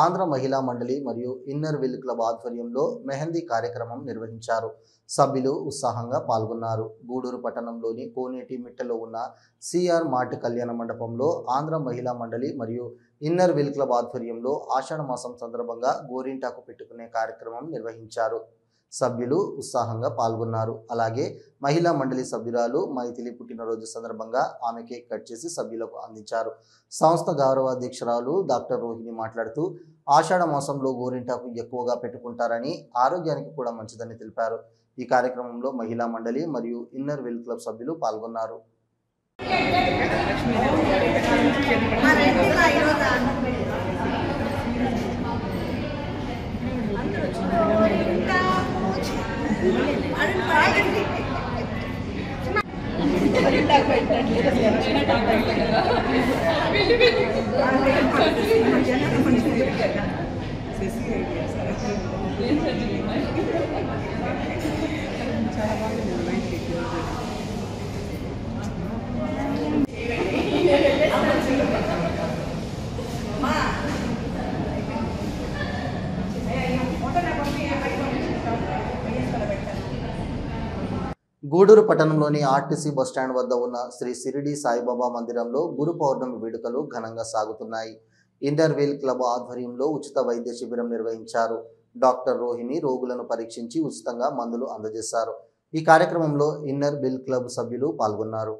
ఆంధ్ర మహిళా మండలి మరియు ఇన్నర్ వీల్ క్లబ్ ఆధ్వర్యంలో మెహందీ కార్యక్రమం నిర్వహించారు. సభ్యులు ఉత్సాహంగా పాల్గొన్నారు. గూడూరు పట్టణంలోని కోనేటి మిట్టలో ఉన్న సిఆర్ మార్ట్ కళ్యాణ మండపంలో ఆంధ్ర మహిళా మండలి మరియు ఇన్నర్ వీల్ క్లబ్ ఆధ్వర్యంలో ఆషాఢ మాసం సందర్భంగా గోరింటాకు పెట్టుకునే కార్యక్రమం నిర్వహించారు. సభ్యులు ఉత్సాహంగా పాల్గొన్నారు. అలాగే మహిళా మండలి సభ్యురాలు మైథిలి పుట్టినరోజు సందర్భంగా ఆమె కేక్ కట్ చేసి సభ్యులకు అందించారు. సంస్థ గౌరవ అధ్యక్షురాలు డాక్టర్ రోహిణి మాట్లాడుతూ ఆషాఢ మాసంలో గోరింటాకు ఎక్కువగా పెట్టుకుంటారని, ఆరోగ్యానికి కూడా మంచిదని తెలిపారు. ఈ కార్యక్రమంలో మహిళా మండలి మరియు ఇన్నర్ వీల్ క్లబ్ సభ్యులు పాల్గొన్నారు. గూడూరు పట్టణంలోని ఆర్టీసీ బస్టాండ్ వద్ద ఉన్న శ్రీ షిరిడి సాయిబాబా మందిరంలో గురు పౌర్ణమి వేడుకలు ఘనంగా సాగుతున్నాయి. ఇన్నర్ వీల్ క్లబ్ ఆధ్వర్యంలో ఉచిత వైద్య శిబిరం నిర్వహించారు. డాక్టర్ రోహిణి రోగులను పరీక్షించి ఉచితంగా మందులు అందజేశారు. ఈ కార్యక్రమంలో ఇన్నర్ వీల్ క్లబ్ సభ్యులు పాల్గొన్నారు.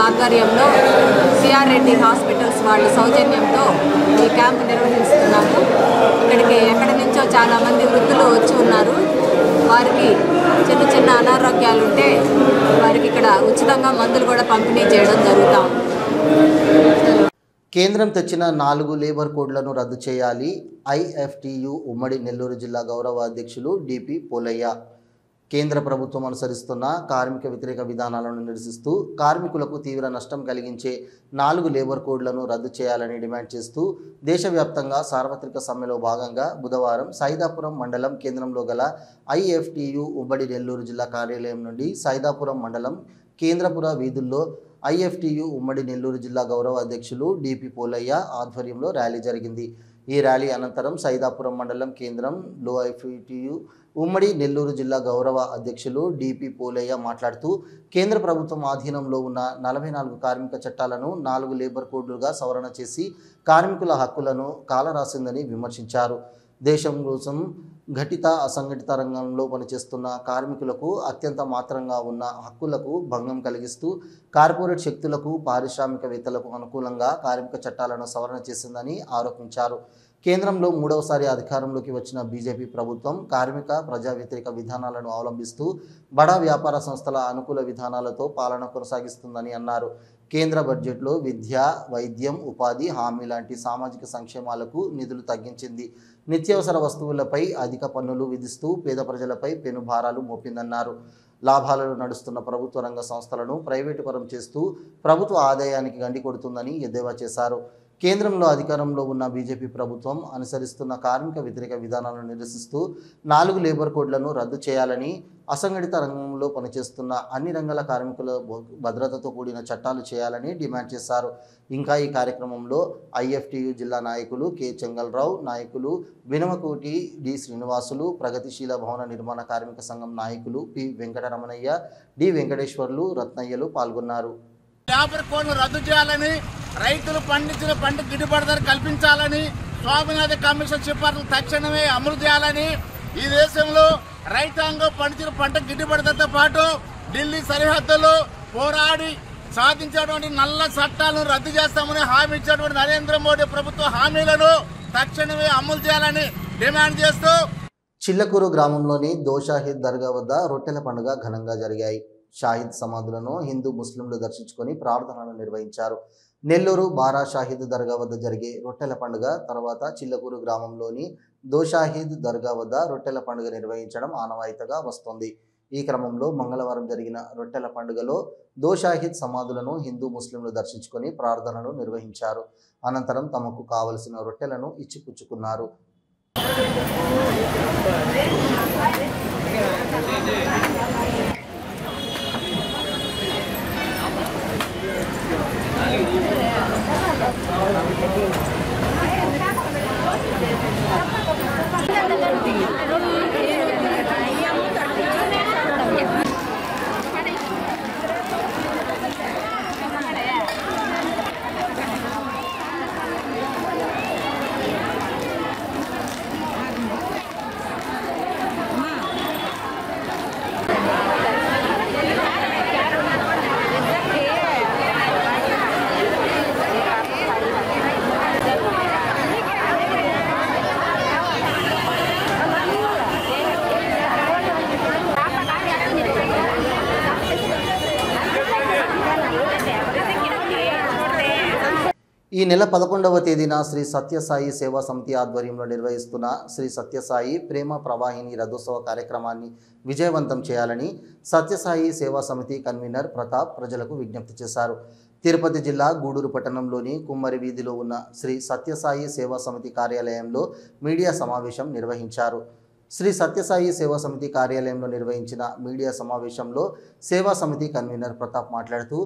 ఆధ్వర్యంలో సిఆర్ రెడ్డి హాస్పిటల్స్ వాళ్ళ సౌజన్యంతో ఈ క్యాంపు నిర్వహిస్తున్నాము. ఇక్కడికి ఎక్కడి నుంచో చాలామంది వృద్ధులు వచ్చి ఉన్నారు. వారికి చిన్న చిన్న అనారోగ్యాలు ఉంటే వారికి ఇక్కడ ఉచితంగా మందులు కూడా పంపిణీ చేయడం జరుగుతాం. కేంద్రం తెచ్చిన 4 లేబర్ కోడ్లను రద్దు చేయాలి. ఐఎఫ్టియు ఉమ్మడి నెల్లూరు జిల్లా గౌరవ అధ్యక్షులు డిపి పోలయ్య కేంద్ర ప్రభుత్వం అనుసరిస్తున్న కార్మిక వ్యతిరేక విధానాలను నిరసిస్తూ కార్మికులకు తీవ్ర నష్టం కలిగించే 4 లేబర్ కోడ్లను రద్దు చేయాలని డిమాండ్ చేస్తూ దేశవ్యాప్తంగా సార్వత్రిక సమ్మెలో భాగంగా బుధవారం సైదాపురం మండలం కేంద్రంలో గల ఐఎఫ్టియు ఉమ్మడి నెల్లూరు జిల్లా కార్యాలయం నుండి సైదాపురం మండలం కేంద్రపుర వీధుల్లో ఐఎఫ్టియు ఉమ్మడి నెల్లూరు జిల్లా గౌరవ అధ్యక్షులు డిపి పోలయ్య ఆధ్వర్యంలో ర్యాలీ జరిగింది. ఈ ర్యాలీ అనంతరం సైదాపురం మండలం కేంద్రంలో ఐఎఫ్టియు ఉమ్మడి నెల్లూరు జిల్లా గౌరవ అధ్యక్షులు డిపి పోలయ్య మాట్లాడుతూ కేంద్ర ప్రభుత్వం ఆధీనంలో ఉన్న 44 కార్మిక చట్టాలను 4 లేబర్ కోడ్లుగా సవరణ చేసి కార్మికుల హక్కులను కాలరాసిందని విమర్శించారు. దేశం కోసం ఘటిత అసంఘటిత రంగంలో పనిచేస్తున్న కార్మికులకు అత్యంత మాత్రంగా ఉన్న హక్కులకు భంగం కలిగిస్తూ కార్పొరేట్ శక్తులకు పారిశ్రామికవేత్తలకు అనుకూలంగా కార్మిక చట్టాలను సవరణ చేసిందని ఆరోపించారు. కేంద్రంలో మూడవసారి అధికారంలోకి వచ్చిన బీజేపీ ప్రభుత్వం కార్మిక ప్రజా వ్యతిరేక విధానాలను అవలంబిస్తూ బడా వ్యాపార సంస్థల అనుకూల విధానాలతో పాలన కొనసాగిస్తుందని అన్నారు. కేంద్ర బడ్జెట్లో విద్య, వైద్యం, ఉపాధి హామీ లాంటి సామాజిక సంక్షేమాలకు నిధులు తగ్గించింది. నిత్యావసర వస్తువులపై అధిక పన్నులు విధిస్తూ పేద ప్రజలపై పెనుభారాలు మోపిందన్నారు. లాభాలలో నడుస్తున్న ప్రభుత్వ రంగ సంస్థలను ప్రైవేటు పరం చేస్తూ ప్రభుత్వ ఆదాయానికి గండి కొడుతుందని ఎద్దేవా చేశారు. కేంద్రంలో అధికారంలో ఉన్న బీజేపీ ప్రభుత్వం అనుసరిస్తున్న కార్మిక వ్యతిరేక విధానాలను నిరసిస్తూ 4 లేబర్ కోడ్లను రద్దు చేయాలని, అసంఘటిత రంగంలో పనిచేస్తున్న అన్ని రంగాల కార్మికుల భద్రతతో కూడిన చట్టాలు చేయాలని డిమాండ్ చేశారు. ఇంకా ఈ కార్యక్రమంలో ఐఎఫ్టియు జిల్లా నాయకులు కె చెంగల్రావు, నాయకులు వినమకోటి డి శ్రీనివాసులు, ప్రగతిశీల భవన నిర్మాణ కార్మిక సంఘం నాయకులు పి వెంకటరమణయ్య, డి వెంకటేశ్వర్లు, రత్నయ్యలు పాల్గొన్నారు. లేబర్ కోడ్ను రద్దు చేయాలని, రైతులు పండించిన పంటకు గిట్టుబాటు ధర కల్పించాలని, స్వామినాథన్ కమిషన్ సిఫార్సులు తక్షణమే అమలు చేయాలని, ఈ దేశంలో రైతాంగం పండించిన పంటకు గిట్టుబాటు ధరతో పాటు ఢిల్లీ సరిహద్దులో పోరాడి సాధించేటువంటి నల్ల చట్టాలను రద్దు చేస్తామని హామీ ఇచ్చినటువంటి నరేంద్ర మోడీ ప్రభుత్వ హామీలను తక్షణమే అమలు చేయాలని డిమాండ్ చేస్తూ చిల్లకూరు గ్రామంలోని దోషాహిద్ దర్గా వద్ద రొట్టెల పండుగ ఘనంగా జరిగాయి. షాహిద్ సమాధులను హిందూ ముస్లింలు దర్శించుకొని ప్రార్థనలు నిర్వహించారు. నెల్లూరు బారా షాహిద్ దర్గా వద్ద జరిగే రొట్టెల పండుగ తర్వాత చిల్లకూరు గ్రామంలోని దోషాహిద్ దర్గా వద్ద రొట్టెల పండుగ నిర్వహించడం ఆనవాయితీగా వస్తోంది. ఈ క్రమంలో మంగళవారం జరిగిన రొట్టెల పండుగలో దోషాహిద్ సమాధులను హిందూ ముస్లింలు దర్శించుకొని ప్రార్థనలు నిర్వహించారు. అనంతరం తమకు కావలసిన రొట్టెలను ఇచ్చిపుచ్చుకున్నారు. ఈ నెల 11వ తేదీన శ్రీ సత్యసాయి సేవా సమితి ఆధ్వర్యంలో నిర్వహిస్తున్న శ్రీ సత్యసాయి ప్రేమ ప్రవాహిని రథోత్సవ కార్యక్రమాన్ని విజయవంతం చేయాలని సత్యసాయి సేవా సమితి కన్వీనర్ ప్రతాప్ ప్రజలకు విజ్ఞప్తి చేశారు. తిరుపతి జిల్లా గూడూరు పట్టణంలోని కుమ్మరి వీధిలో ఉన్న శ్రీ సత్యసాయి సేవా సమితి కార్యాలయంలో మీడియా సమావేశం నిర్వహించారు. శ్రీ సత్యసాయి సేవా సమితి కార్యాలయంలో నిర్వహించిన మీడియా సమావేశంలో సేవా సమితి కన్వీనర్ ప్రతాప్ మాట్లాడుతూ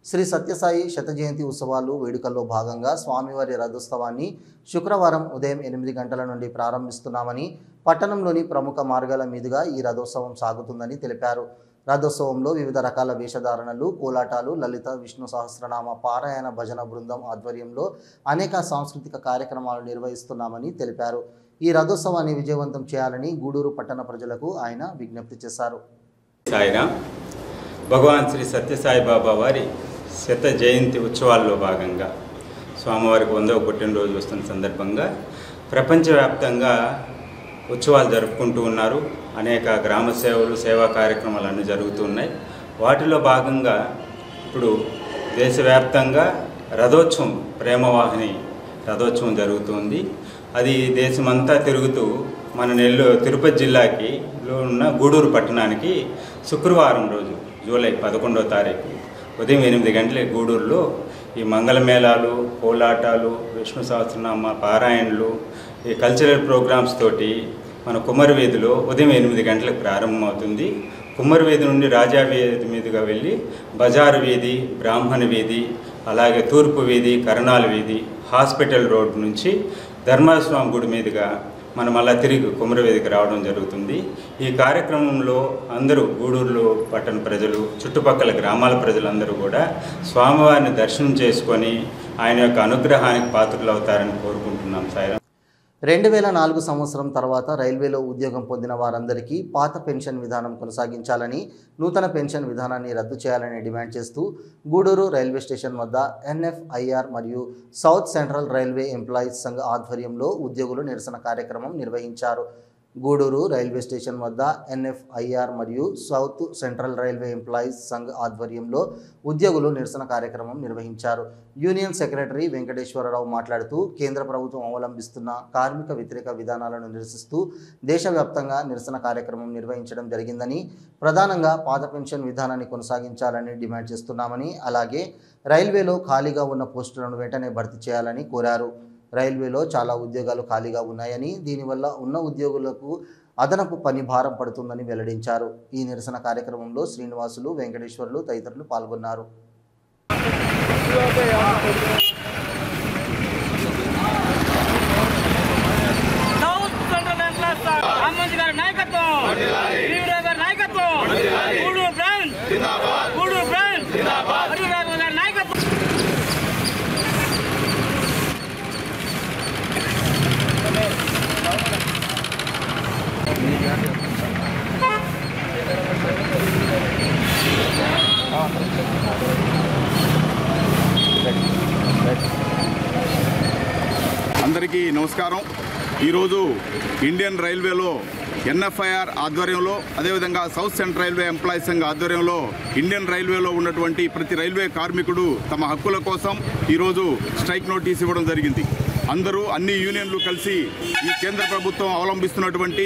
శ్రీ సత్యసాయి శత జయంతి ఉత్సవాలు వేడుకల్లో భాగంగా స్వామివారి రథోత్సవాన్ని శుక్రవారం ఉదయం 8 గంటల నుండి ప్రారంభిస్తున్నామని, పట్టణంలోని ప్రముఖ మార్గాల మీదుగా ఈ రథోత్సవం సాగుతుందని తెలిపారు. రథోత్సవంలో వివిధ రకాల వేషధారణలు, కోలాటాలు, లలిత విష్ణు సహస్రనామ పారాయణ భజన బృందం ఆధ్వర్యంలో అనేక సాంస్కృతిక కార్యక్రమాలు నిర్వహిస్తున్నామని తెలిపారు. ఈ రథోత్సవాన్ని విజయవంతం చేయాలని గూడూరు పట్టణ ప్రజలకు ఆయన విజ్ఞప్తి చేశారు. భగవాన్ శ్రీ సత్యసాయి బాబా వారి శత జయంతి ఉత్సవాల్లో భాగంగా స్వామివారికి 100వ పుట్టినరోజు వస్తున్న సందర్భంగా ప్రపంచవ్యాప్తంగా ఉత్సవాలు జరుపుకుంటూ ఉన్నారు. అనేక గ్రామ సేవలు, సేవా కార్యక్రమాలు అన్నీ జరుగుతున్నాయి. వాటిలో భాగంగా ఇప్పుడు దేశవ్యాప్తంగా రథోత్సవం, ప్రేమవాహిని రథోత్సవం జరుగుతుంది. అది దేశమంతా తిరుగుతూ మన తిరుపతి జిల్లాకి ఉన్న గూడూరు పట్టణానికి శుక్రవారం రోజు జూలై 11వ తారీఖు ఉదయం 8 గంటలకి గూడూరులో ఈ మంగళమేళాలు, కోలాటాలు, విష్ణు సహస్రనామ పారాయణలు, ఈ కల్చరల్ ప్రోగ్రామ్స్ తోటి మన కుమ్మరి వీధిలో ఉదయం 8 గంటలకు ప్రారంభమవుతుంది. కుమ్మరి వీధి నుండి రాజా వీధి మీదుగా వెళ్ళి బజారు వీధి, బ్రాహ్మణ వీధి, అలాగే తూర్పు వీధి, కరణాల వీధి, హాస్పిటల్ రోడ్ నుంచి ధర్మస్వామి గుడి మీదుగా మనం అలా తిరిగి కుమ్మరి వీధికి రావడం జరుగుతుంది. ఈ కార్యక్రమంలో అందరూ గూడూరులో పట్టణ ప్రజలు, చుట్టుపక్కల గ్రామాల ప్రజలందరూ కూడా స్వామివారిని దర్శనం చేసుకొని ఆయన యొక్క అనుగ్రహానికి పాత్రలు అవుతారని కోరుకుంటున్నాం. సాయిరాం. 2004 సంవత్సరం తర్వాత రైల్వేలో ఉద్యోగం పొందిన వారందరికీ పాత పెన్షన్ విధానం కొనసాగించాలని, నూతన పెన్షన్ విధానాన్ని రద్దు చేయాలని డిమాండ్ చేస్తూ గూడూరు రైల్వే స్టేషన్ వద్ద NFIR మరియు south central railway employees Sangh ఆధ్వర్యంలో ఉద్యోగులు నిరసన కార్యక్రమం నిర్వహించారు. గూడూరు రైల్వే స్టేషన్ వద్ద NFIR మరియు south central railway employees Sangh ఆధ్వర్యంలో ఉద్యోగులు నిరసన కార్యక్రమం నిర్వహించారు. యూనియన్ సెక్రటరీ వెంకటేశ్వరరావు మాట్లాడుతూ కేంద్ర ప్రభుత్వం అవలంబిస్తున్న కార్మిక వ్యతిరేక విధానాలను నిరసిస్తూ దేశవ్యాప్తంగా నిరసన కార్యక్రమం నిర్వహించడం జరిగిందని, ప్రధానంగా పాత పెన్షన్ విధానాన్ని కొనసాగించాలని డిమాండ్ చేస్తున్నామని, అలాగే రైల్వేలో ఖాళీగా ఉన్న పోస్టులను వెంటనే భర్తీ చేయాలని కోరారు. రైల్వేలో చాలా ఉద్యోగాలు ఖాళీగా ఉన్నాయని, దీనివల్ల ఉన్న ఉద్యోగులకు అదనపు పని భారం పడుతుందని వెల్లడించారు. ఈ నిరసన కార్యక్రమంలో శ్రీనివాసులు, వెంకటేశ్వర్లు తదితరులు పాల్గొన్నారు. అందరికీ నమస్కారం. ఈరోజు ఇండియన్ రైల్వేలో NFIR ఆధ్వర్యంలో, అదేవిధంగా south central railway employees Sangh ఆధ్వర్యంలో ఇండియన్ రైల్వేలో ఉన్నటువంటి ప్రతి రైల్వే కార్మికుడు తమ హక్కుల కోసం ఈరోజు స్ట్రైక్ నోటీస్ ఇవ్వడం జరిగింది. అందరూ అన్ని యూనియన్లు కలిసి ఈ కేంద్ర ప్రభుత్వం అవలంబిస్తున్నటువంటి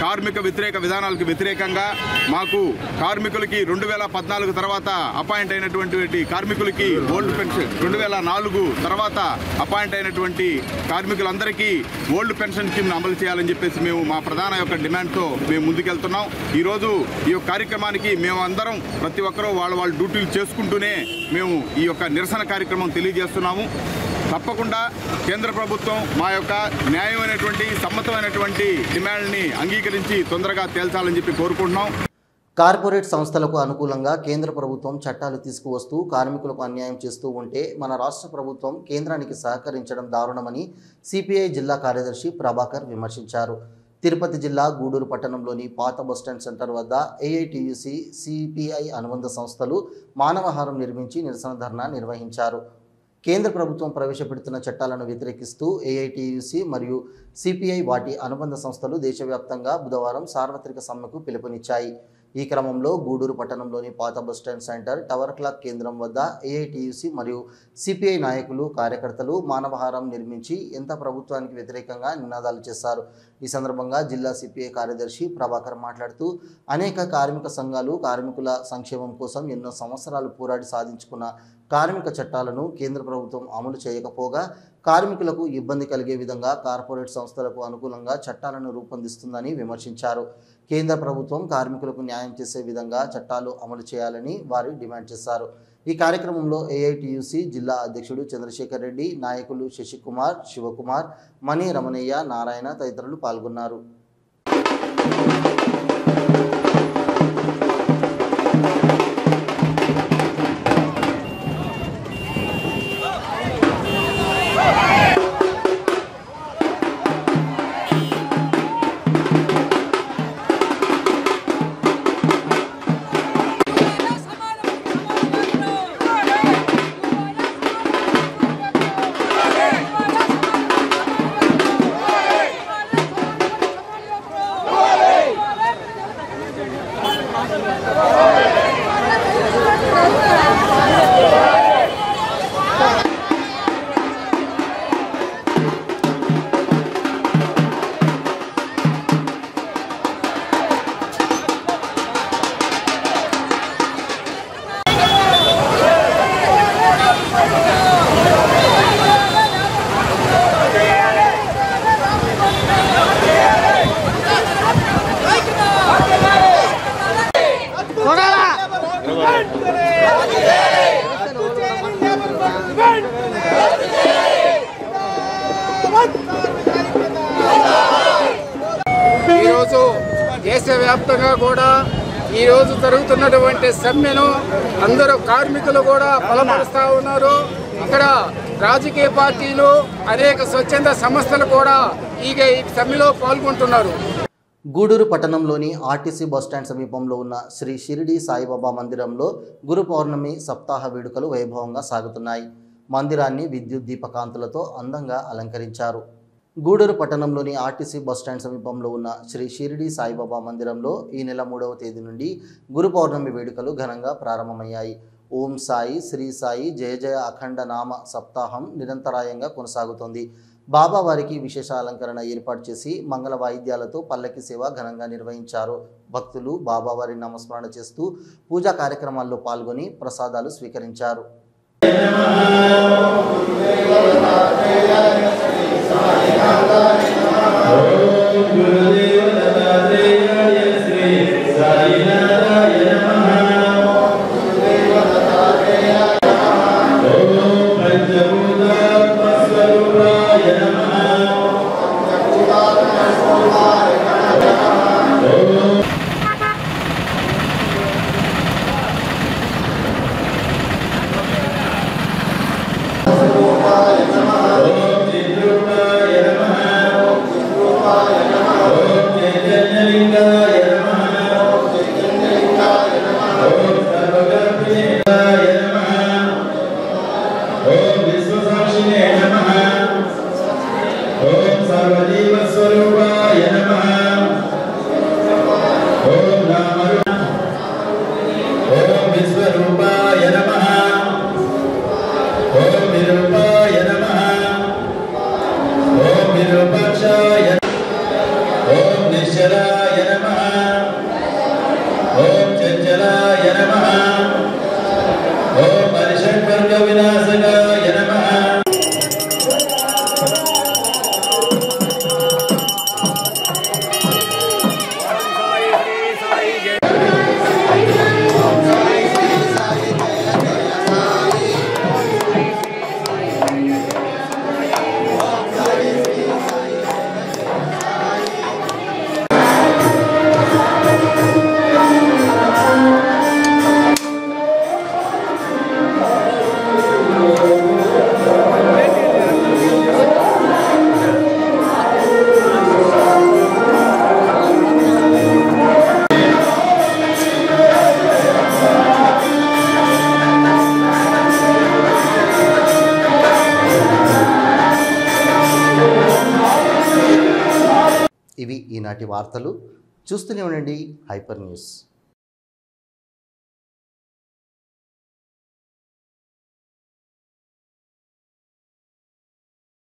కార్మిక వ్యతిరేక విధానాలకు వ్యతిరేకంగా మాకు కార్మికులకి 2014 తర్వాత అపాయింట్ అయినటువంటి కార్మికులకి ఓల్డ్ పెన్షన్, 2004 తర్వాత అపాయింట్ అయినటువంటి కార్మికులందరికీ ఓల్డ్ పెన్షన్ స్కీమ్ను అమలు చేయాలని చెప్పేసి మేము మా ప్రధాన యొక్క డిమాండ్తో మేము ముందుకెళ్తున్నాం. ఈరోజు ఈ యొక్క కార్యక్రమానికి మేము అందరం ప్రతి ఒక్కరూ వాళ్ళ డ్యూటీలు చేసుకుంటూనే మేము ఈ యొక్క నిరసన కార్యక్రమం తెలియజేస్తున్నాము. తప్పకుండా కేంద్ర ప్రభుత్వం మా యొక్క న్యాయమైనటువంటి సమ్మతమైనటువంటి డిమాండ్ని అంగీకరించి తొందరగా తేల్చాలని చెప్పి కోరుకుంటున్నాం. కార్పొరేట్ సంస్థలకు అనుకూలంగా కేంద్ర ప్రభుత్వం చట్టాలు తీసుకువస్తూ కార్మికులకు అన్యాయం చేస్తూ ఉంటే మన రాష్ట్ర ప్రభుత్వం కేంద్రానికి సహకరించడం దారుణమని సిపిఐ జిల్లా కార్యదర్శి ప్రభాకర్ విమర్శించారు. తిరుపతి జిల్లా గూడూరు పట్టణంలోని పాత బస్టాండ్ సెంటర్ వద్ద AITUC, CPI అనుబంధ సంస్థలు మానవహారం నిర్మించి నిరసన ధర్నా నిర్వహించారు. కేంద్ర ప్రభుత్వం ప్రవేశపెడుతున్న చట్టాలను వ్యతిరేకిస్తూ AITUC మరియు CPI వాటి అనుబంధ సంస్థలు దేశవ్యాప్తంగా బుధవారం సార్వత్రిక సమ్మెకు పిలుపునిచ్చాయి. ఈ క్రమంలో గూడూరు పట్టణంలోని పాత బస్టాండ్ సెంటర్, టవర్ క్లాక్ కేంద్రం వద్ద AITUC మరియు CPI నాయకులు, కార్యకర్తలు మానవహారం నిర్మించి ఎంత ప్రభుత్వానికి వ్యతిరేకంగా నినాదాలు చేశారు. ఈ సందర్భంగా జిల్లా CPI కార్యదర్శి ప్రభాకర్ మాట్లాడుతూ అనేక కార్మిక సంఘాలు కార్మికుల సంక్షేమం కోసం ఎన్నో సంవత్సరాలు పోరాడి సాధించుకున్న కార్మిక చట్టాలను కేంద్ర ప్రభుత్వం అమలు చేయకపోగా కార్మికులకు ఇబ్బంది కలిగే విధంగా కార్పొరేట్ సంస్థలకు అనుకూలంగా చట్టాలను రూపొందిస్తుందని విమర్శించారు. కేంద్ర ప్రభుత్వం కార్మికులకు న్యాయం చేసే విధంగా చట్టాలు అమలు చేయాలని వారు డిమాండ్ చేశారు. ఈ కార్యక్రమంలో AITUC జిల్లా అధ్యక్షుడు చంద్రశేఖర్ రెడ్డి, నాయకులు శశికుమార్, శివకుమార్, మణి, రమణయ్య, నారాయణ తదితరులు పాల్గొన్నారు. ఈరోజు దేశవ్యాప్తంగా కూడా ఈరోజు జరుగుతున్నటువంటి సమ్మెను అందరూ కార్మికులు కూడా బలపరుస్తూ ఉన్నారు. ఇక్కడ రాజకీయ పార్టీలు అనేక స్వచ్ఛంద సంస్థలు కూడా ఈ సమ్మెలో పాల్గొంటున్నారు. గూడూరు పట్టణంలోని ఆర్టీసీ బస్టాండ్ సమీపంలో ఉన్న శ్రీ షిరిడి సాయిబాబా మందిరంలో గురు పౌర్ణమి సప్తాహ వేడుకలు వైభవంగా సాగుతున్నాయి. మందిరాన్ని విద్యుత్ దీపకాంతులతో అందంగా అలంకరించారు. గూడూరు పట్టణంలోని ఆర్టీసీ బస్టాండ్ సమీపంలో ఉన్న శ్రీ షిరిడి సాయిబాబా మందిరంలో ఈ నెల 3వ తేదీ నుండి గురు పౌర్ణమి వేడుకలు ఘనంగా ప్రారంభమయ్యాయి. ఓం సాయి, శ్రీ సాయి, జయ జయ అఖండ నామ సప్తాహం నిరంతరాయంగా కొనసాగుతోంది. బాబా వారికి విశేష అలంకరణ ఏర్పాటు చేసి మంగళ వాయిద్యాలతో పల్లకి సేవ ఘనంగా నిర్వహించారు. భక్తులు బాబావారి నామస్మరణ చేస్తూ పూజా కార్యక్రమాల్లో పాల్గొని ప్రసాదాలు స్వీకరించారు. ఇవి ఈనాటి వార్తలు. చూస్తూనే ఉండండి హైపర్ న్యూస్.